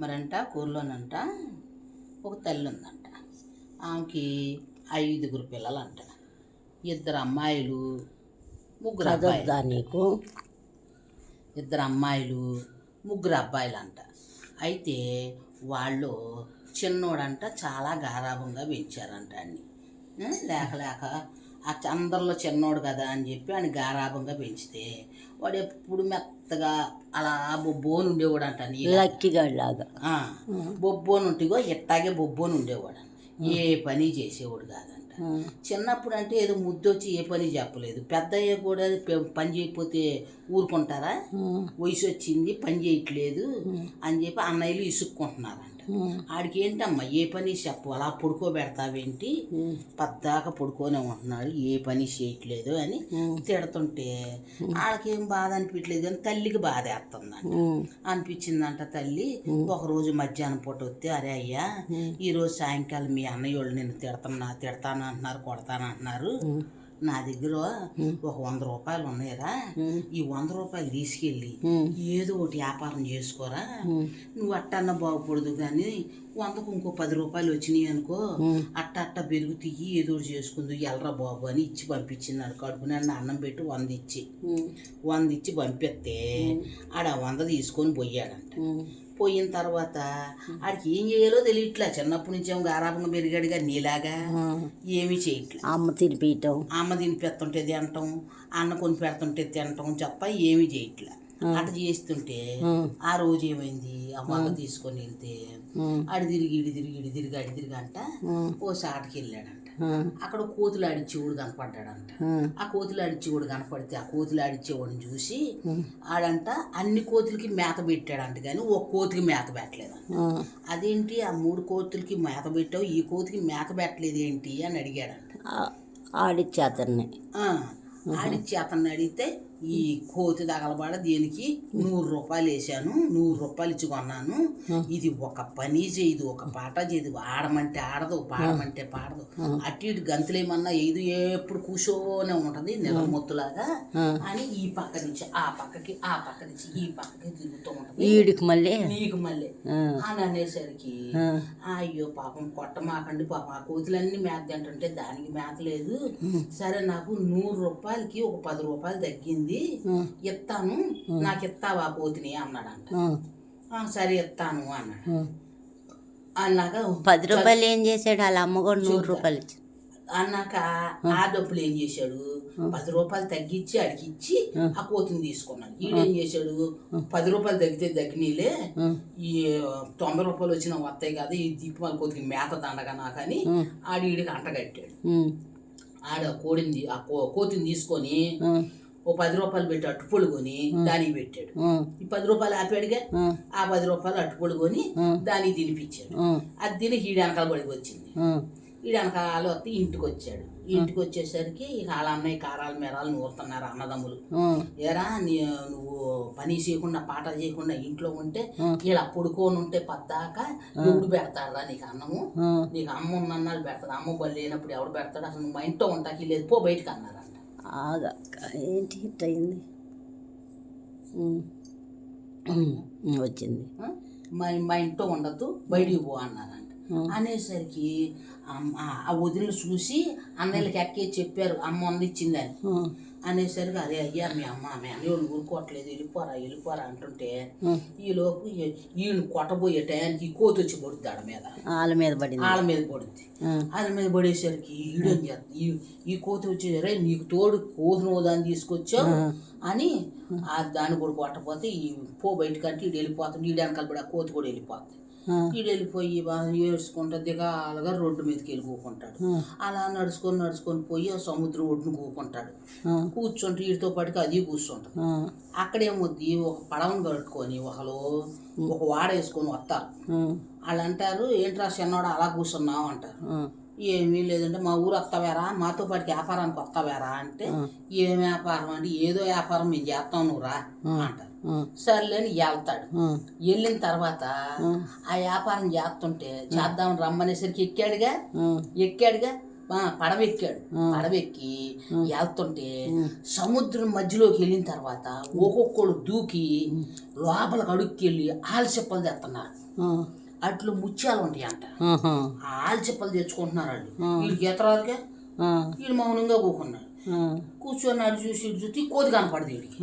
మరంట ఊర్లోనంట ఒక తల్లి ఉందంట. ఆమెకి 5 పిల్లలంట. 2 అమ్మాయిలు 3 అబ్బాయిలు. నీకు 2 అమ్మాయిలు 3 అబ్బాయిలంట. అయితే వాళ్ళు చిన్నోడంట చాలా గారాబంగా పెంచారంట అన్ని. లేక లేక అందరిలో చిన్నోడు కదా అని చెప్పి ఆయన గారాబంగా పెంచితే వాడు ఎప్పుడు మెత్తగా అలా బొబ్బోని ఉండేవాడు అంట. లక్కిగాడిలాగా బొబ్బోని ఉంటిగో ఇట్టాగే బొబ్బోని ఉండేవాడు. ఏ పని చేసేవాడు కాదంట. చిన్నప్పుడు అంటే ఏదో ముద్దొచ్చి ఏ పని చెప్పలేదు. పెద్దయ్య కూడా పని చేయకపోతే ఊరుకుంటారా? వయసు వచ్చింది పని చేయట్లేదు అని చెప్పి అన్నయ్యలు ఇసుక్కుంటున్నారంట. ఆడికి ఏంటమ్మా ఏ పని చెప్పు, అలా పడుకోబెడతావేంటి, పద్దాక పడుకోనే ఉంటున్నాడు, ఏ పని చేయట్లేదు అని తిడుతుంటే వాళ్ళకేం బాధ అనిపించలేదు, కానీ తల్లికి బాధ వేస్తుందంట. అనిపించిందంట తల్లి. ఒకరోజు మధ్యాహ్నం పూట వస్తే, అరే అయ్యా ఈరోజు సాయంకాలం మీ అన్నయ్య వాళ్ళు నిన్ను తిడతాను అంటున్నారు, కొడతాను అంటున్నారు, నా దగ్గర ఒక 100 రూపాయలు ఉన్నాయిరా, ఈ 100 రూపాయలు తీసుకెళ్ళి ఏదో ఒకటి వ్యాపారం చేసుకోరా, నువ్వు అట్టన్న బాగుపడదు, కానీ 100కు ఇంకో 10 రూపాయలు వచ్చినాయి అనుకో, అట్ట పెరుగు తీయి ఏదో ఒకటి చేసుకుందు ఎల్రా బాబు అని ఇచ్చి పంపించింది. కడుపు నిండా అన్నం పెట్టి 100 ఇచ్చి పంపిస్తే ఆడ 100 తీసుకొని పోయాడంట. పోయిన తర్వాత ఆడికి ఏం చేయాలో తెలియట్లే. చిన్నప్పటి నుంచి ఏమో గారాబంగా పెరిగాడుగా, నీలాగా ఏమీ చేయట్లే. అమ్మ తినిపెడుతుంటే తినటం, అన్న కొని పెడుతుంటే తినటం తప్ప ఏమీ చేయట్లే. అట చేస్తుంటే ఆ రోజు ఏమైంది, ఆ మొగ తీసుకొని వెళ్తే ఆడి తిరిగి అంట ఓ సాటకి వెళ్ళాడంట. అక్కడ కోతులు ఆడిచ్చేవాడు కనపడ్డాడంట. ఆ కోతులు ఆడిచ్చేవాడు కనపడితే ఆ కోతులు ఆడిచ్చేవాడిని చూసి ఆడంట అన్ని కోతులకి మేత పెట్టాడంట, కానీ ఒక కోతికి మేత పెట్టలేదంట. అదేంటి ఆ 3 కోతులకి మేత పెట్టావు, ఈ కోతికి మేత పెట్టలేదు ఏంటి అని అడిగాడంట. ఆడిచ్చి అతన్ని అడిగితే ఈ కోతి తగలబాడ దీనికి 100 రూపాయలు వేసాను, 100 రూపాయలు ఇచ్చి కొన్నాను, ఇది ఒక పని చేయదు, ఒక పాట చేయదు, ఆడమంటే ఆడదు, పాడమంటే పాడదు, అటు ఇటు గంతులేమన్నా ఏది ఎప్పుడు కూర్చోనే ఉంటుంది నిలమొత్తులాగా అని ఈ పక్క నుంచి ఆ పక్కకి, ఆ పక్క నుంచి ఈ పక్కకి తిరుగుతూ ఉంటుంది, నీకు మళ్ళీ అని అనేసరికి అయ్యో పాపం కొట్టమాకండి పాపం, ఆ కోతులన్నీ మేత తింటుంటే దానికి మేత లేదు, సరే నాకు 100 రూపాయలకి ఒక 10 రూపాయలు తగ్గింది, ఇస్తాను, నాకు ఇస్తావా కోతిని అన్నాడంట. సరే ఇస్తాను అన్నాడు. అన్నాక 10 రూపాయలు ఏం చేశాడు వాళ్ళ అమ్మ కూడా 100 రూపాయలు అన్నాక ఆ డబ్బులు ఏం చేశాడు, 10 రూపాయలు తగ్గించి అడిగిచ్చి ఆ కోతిని తీసుకున్నాడు. ఈడేం చేశాడు, 10 రూపాయలు తగ్గితే తగ్గినీలే, ఈ 90 రూపాయలు వచ్చినా వస్తాయి కదా, ఈ దిక్కుమాల కోతికి మేత దండగా నాకని ఈడికి అంటగట్టాడు. ఆడ కోతిని తీసుకొని ఓ 10 రూపాయలు పెట్టి అట్టుపొడి కొని దానికి పెట్టాడు. ఈ 10 రూపాయలు ఆపాడుగా, ఆ 10 రూపాయలు అట్టుపొడి కొని దానికి తినిపించాడు. అది తిని ఈడు వెనకాల పడికి వచ్చింది. ఈడు వెనకాల వస్తే ఇంటికి వచ్చాడు. ఇంటికి వచ్చేసరికి వాళ్ళ అన్నయ్య కారాలు మెరాలు నూరుతున్నారు అన్నదమ్ములు. ఏరా నువ్వు పని చేయకుండా పాట చేయకుండా ఇంట్లో ఉంటే ఇలా పడుకొని ఉంటే పద్దాక ఎవడు పెడతాడా నీకు అన్నము, నీకు అమ్మ ఉన్నన్నాళ్ళు పెడతాడు, అమ్మ బలి లేనప్పుడు ఎవడు పెడతాడు, అసలు నువ్వు మా ఇంట్లో ఉంటాకి లేదు, పో బయటకు అన్నారంట. ఏంటి అయింది వచ్చింది, మా ఇంట్లో ఉండద్దు బయటికి పో అన్నారంట. అనేసరికి ఆ వదిలి చూసి అన్నయ్యలకి ఎక్కే చెప్పారు, అమ్మ వందిచ్చిందని. అనేసరికి అదే అయ్యా మీ అన్నయ్య ఊరుకోవట్లేదు, వెళ్ళిపోరా అంటుంటే ఈలోపు ఈయన కొట్టబోయే టయానికి ఈ కోతి వచ్చి పడుద్ది వాళ్ళ మీద పడుద్ది. వాళ్ళ మీద పడేసరికి ఈడేం చేస్తుంది, ఈ కోతి వచ్చేసరే నీకు తోడు కోతిని దాన్ని తీసుకొచ్చావు అని దాన్ని కూడా కొట్టపోతే ఈ పో బయటకంటే ఈడు వెళ్ళిపోతుంది, ఈడు వెనకాల పడి ఆ కోతి కూడా వెళ్ళిపోతుంది. ఈడు వెళ్ళిపోయి ఏడ్చుకుంటా దిగాలుగా రోడ్డు మీదకి వెళ్ళి కూకుంటాడు. అలా నడుచుకొని పోయి ఆ సముద్రం ఒడ్డును కూకుంటాడు. కూర్చుంటే వీటితో పాటుగా అది కూర్చుంటుంది. అక్కడేమొద్ది ఒక పడవను కట్టుకొని ఒక వాడ వేసుకొని వస్తారు. వాళ్ళు అంటారు, ఏంట్రా చిన్నవాడు అలా కూర్చున్నావు అంటారు. ఏమీ లేదంటే మా ఊరు వస్తావేరా, మాతో పాటు వ్యాపారానికి వస్తావేరా అంటే, ఏం వ్యాపారం అంటే ఏదో వ్యాపారం మేము చేస్తాం నువ్వు రా అంటారు. సర్లేని వెళ్తాడు. వెళ్ళిన తర్వాత ఆ వ్యాపారం చేస్తుంటే చేద్దామని రమ్మనేసరికి ఎక్కాడుగా పడవెక్కాడు. పడవెక్కి వెళ్తుంటే సముద్రం మధ్యలోకి వెళ్ళిన తర్వాత ఒక్కొక్కడు దూకి లోపలికి అడుక్కెళ్ళి ఆల్చెప్పలు తెస్తున్నారు. అట్లు ముత్యాలు ఉంటాయి అంట. ఆ ఆల్చెప్పలు తెచ్చుకుంటున్నారు వాళ్ళు. వీడికి ఎత్తరాదుగా వీడు మౌనంగా కూకున్నాడు. కూర్చొని అటు చూసి ఇటు చూసి కోతి కనపడదు వీడికి.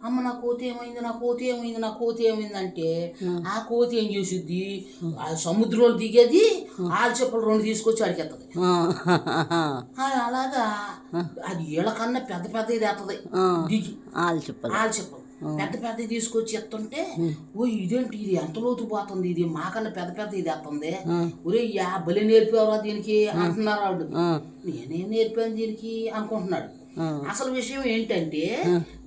అమ్మ నా కోతి ఏమైంది, నా కోతి ఏమైంది, నా కోతి ఏమైంది అంటే ఆ కోతి ఏం చేసిద్ది, ఆ సముద్రంలో దిగేది ఆల్చెప్పలు 2 తీసుకొచ్చి అడిగేస్తుంది. అలాగా అది వీళ్ళకన్నా పెద్ద పెద్దది తెస్తుంది దిగి. ఆల్చెప్పలు పెద్ద పెద్దది తీసుకొచ్చి ఎత్తుంటే ఓ ఇదేంటి ఇది ఎంత లోతు పోతుంది, ఇది మాకన్నా పెద్ద పెద్ద ఇది ఎత్తుంది, ఒరే బలి నేర్పేవరా దీనికి అంటున్నారు వాళ్ళు. నేనేం నేర్పాను దీనికి అనుకుంటున్నాడు. అసలు విషయం ఏంటంటే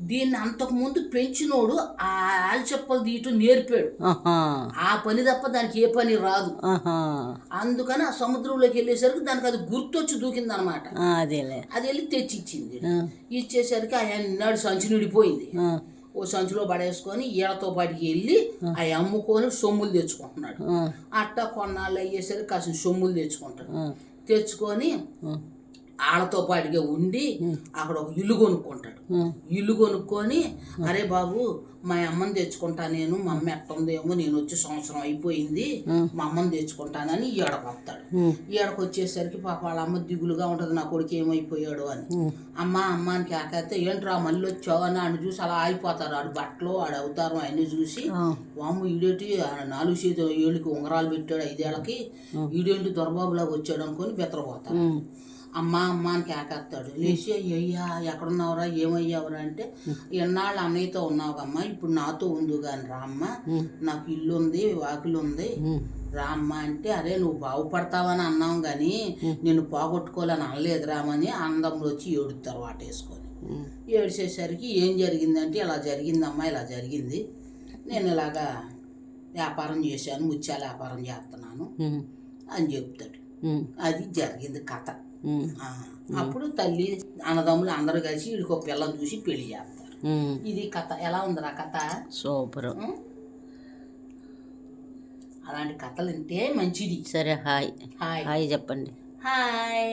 దీన్ని అంతకు ముందు పెంచినోడు ఆ ఆల్చెప్పలు తీయటం నేర్పాడు. ఆ పని తప్ప దానికి ఏ పని రాదు. అందుకని ఆ సముద్రంలోకి వెళ్ళేసరికి దానికి అది గుర్తొచ్చి దూకింది అనమాట. అది వెళ్ళి తెచ్చిచ్చింది. ఇచ్చేసరికి ఆయన సంచి నిడిపోయింది. ఓ సంచిలో పడేసుకొని ఈడతో పాటికి వెళ్ళి అవి అమ్ముకొని సొమ్ములు తెచ్చుకుంటున్నాడు. అట్టా కొన్నాళ్ళు అయ్యేసరికి కాసిన సొమ్ములు తెచ్చుకుంటాడు. తెచ్చుకొని వాళ్ళతో పాటుగా ఉండి అక్కడ ఒక ఇల్లు కొనుక్కుంటాడు. ఇల్లు కొనుక్కొని అరే బాబు మా అమ్మని తెచ్చుకుంటా నేను, మా అమ్మ ఎట్టుందేమో, నేను వచ్చి సంవత్సరం అయిపోయింది, మా అమ్మని తెచ్చుకుంటానని ఈడకొస్తాడు. ఈడకు వచ్చేసరికి పాప వాళ్ళ అమ్మ దిగులుగా ఉంటుంది, నా కొడుకు ఏమైపోయాడు అని. అమ్మానికి ఆకేస్తే ఏంట్రా మళ్ళీ వచ్చావు అని ఆడు చూసి అలా ఆగిపోతారు. ఆడు బట్టలు ఆడు అవుతారు అన్నీ చూసి వాము ఈడేటి 4 ఏళ్ళకి ఉంగరాలు పెట్టాడు, 5 ఏళ్ళకి ఈడేంటి దొరబాబులాగా వచ్చాడు అనుకొని బెత్తరపోతాడు. అమ్మాని కేకేస్తాడు. లేచి అయ్యా ఎక్కడున్నావురా, ఏమయ్యావురా అంటే ఎన్నాళ్ళు అన్నయ్యతో ఉన్నావుకమ్మా, ఇప్పుడు నాతో ఉంది కానీ రామ్మ, నాకు ఇల్లు ఉంది, వాకిలు ఉంది రామ్మ అంటే అరే నువ్వు బాగుపడతావని అన్నావు కానీ నిన్ను పోగొట్టుకోవాలని అనలేదు రామని అందములు వచ్చి ఏడుస్తారు వాటేసుకొని. ఏడ్చేసరికి ఏం జరిగిందంటే ఇలా జరిగిందమ్మా, ఇలా జరిగింది, నేను ఇలాగా వ్యాపారం చేశాను, ముత్యాల వ్యాపారం చేస్తున్నాను అని చెప్తాడు. అది జరిగింది కథ. అప్పుడు తల్లి అన్నదమ్ములు అందరూ కలిసి వీడికి ఒక పిల్లని చూసి పెళ్లి చేస్తారు. ఇది కథ. ఎలా ఉందిరా కథ? సూపర్. అలాంటి కథలు అంటే మంచిది. సరే హాయ్ హాయ్ హాయ్ చెప్పండి. హాయ్.